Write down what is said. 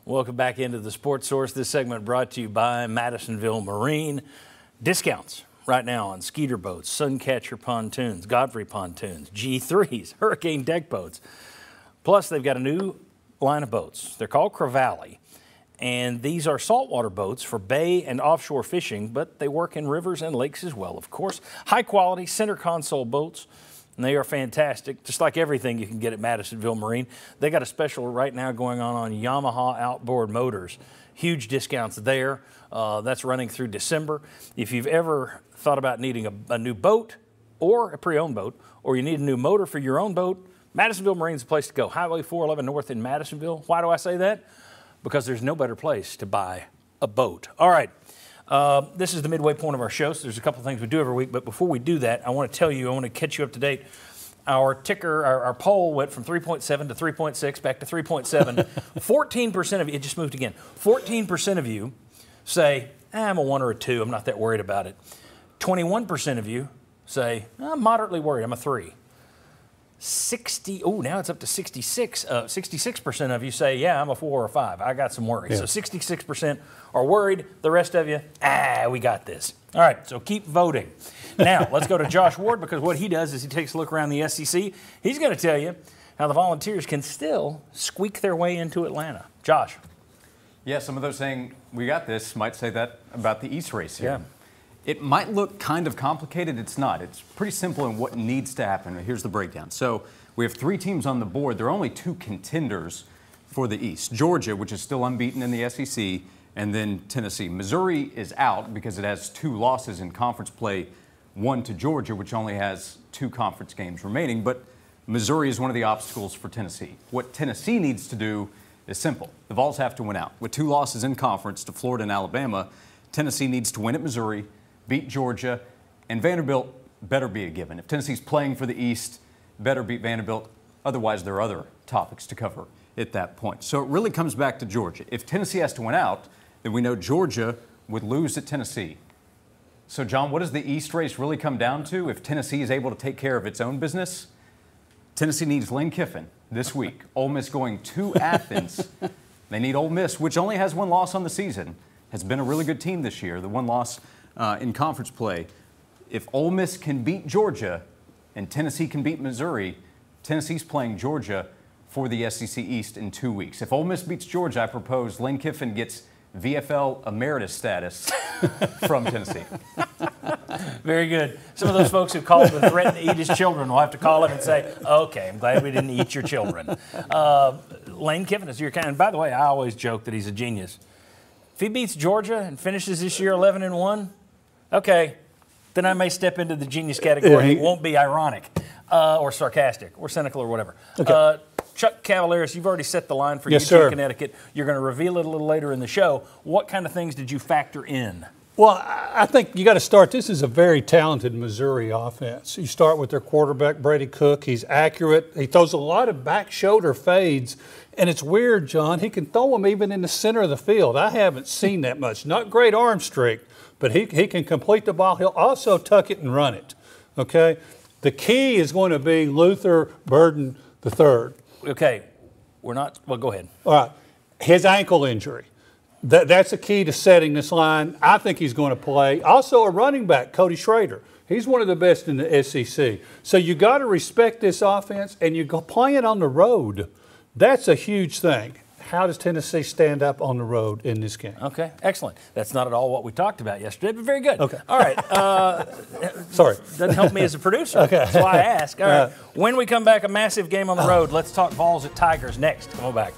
Welcome back into the Sports Source. This segment brought to you by Madisonville Marine. Discounts right now on Skeeter boats, Suncatcher pontoons, Godfrey pontoons, G3s, Hurricane deck boats. Plus, they've got a new line of boats. They're called Crevalle, and these are saltwater boats for bay and offshore fishing, but they work in rivers and lakes as well, of course. High-quality center console boats, and they are fantastic, just like everything you can get at Madisonville Marine. They got a special right now going on Yamaha outboard motors. Huge discounts there. That's running through December. If you've ever thought about needing a new boat or a pre-owned boat, or you need a new motor for your own boat, Madisonville Marine's the place to go. Highway 411 North in Madisonville. Why do I say that? Because there's no better place to buy a boat. All right. This is the midway point of our show, so there's a couple things we do every week. But before we do that, I want to catch you up to date. Our ticker, our poll went from 3.7 to 3.6, back to 3.7. 14% of you, it just moved again. 14% of you say, I'm a 1 or a 2, I'm not that worried about it. 21% of you say, I'm moderately worried, I'm a 3. Now it's up to 66. 66% of you say, yeah, I'm a 4 or a 5. I got some worries. Yeah. So 66% are worried. The rest of you, we got this. All right, so keep voting. Now, let's go to Josh Ward, because what he does is he takes a look around the SEC. He's going to tell you how the Volunteers can still squeak their way into Atlanta. Josh. Yeah, some of those saying, we got this, might say that about the East race here. Yeah. It might look kind of complicated. It's not. It's pretty simple in what needs to happen. Here's the breakdown. So we have 3 teams on the board. There are only 2 contenders for the East. Georgia, which is still unbeaten in the SEC, and then Tennessee. Missouri is out because it has 2 losses in conference play, 1 to Georgia, which only has 2 conference games remaining. But Missouri is one of the obstacles for Tennessee. What Tennessee needs to do is simple. The Vols have to win out. With 2 losses in conference to Florida and Alabama, Tennessee needs to win at Missouri, beat Georgia, and Vanderbilt better be a given. If Tennessee's playing for the East, better beat Vanderbilt. Otherwise, there are other topics to cover at that point. So it really comes back to Georgia. If Tennessee has to win out, then we know Georgia would lose at Tennessee. So, John, what does the East race really come down to? If Tennessee is able to take care of its own business, Tennessee needs Lane Kiffin this week. Ole Miss going to Athens. They need Ole Miss, which only has 1 loss on the season, has been a really good team this year. The 1 loss in conference play. If Ole Miss can beat Georgia and Tennessee can beat Missouri, Tennessee's playing Georgia for the SEC East in 2 weeks. If Ole Miss beats Georgia, I propose Lane Kiffin gets VFL emeritus status from Tennessee. Very good. Some of those folks who called and threatened to eat his children will have to call him and say, okay, I'm glad we didn't eat your children. Lane Kiffin is your kind. And by the way, I always joke that he's a genius. If he beats Georgia and finishes this year 11-1, okay, then I may step into the genius category. It won't be ironic or sarcastic or cynical or whatever. Okay. Chuck Cavaleris, you've already set the line for Eugene, Connecticut. You're going to reveal it a little later in the show. What kind of things did you factor in? Well, I think you got to start. This is a very talented Missouri offense. You start with their quarterback, Brady Cook. He's accurate. He throws a lot of back shoulder fades. And it's weird, John. He can throw them even in the center of the field. I haven't seen that much. Not great arm strength, but he can complete the ball. He'll also tuck it and run it. Okay? The key is going to be Luther Burden III. Okay. Well, go ahead. All right. His ankle injury. That's the key to setting this line. I think he's going to play. Also a running back, Cody Schrader. He's one of the best in the SEC. So you got to respect this offense, and you go play it on the road. That's a huge thing. How does Tennessee stand up on the road in this game? Okay, excellent. That's not at all what we talked about yesterday, but very good. Okay. All right. Sorry. Doesn't help me as a producer. Okay. That's why I ask. All right. When we come back, a massive game on the road. Let's talk Vols at Tigers next. Come on back.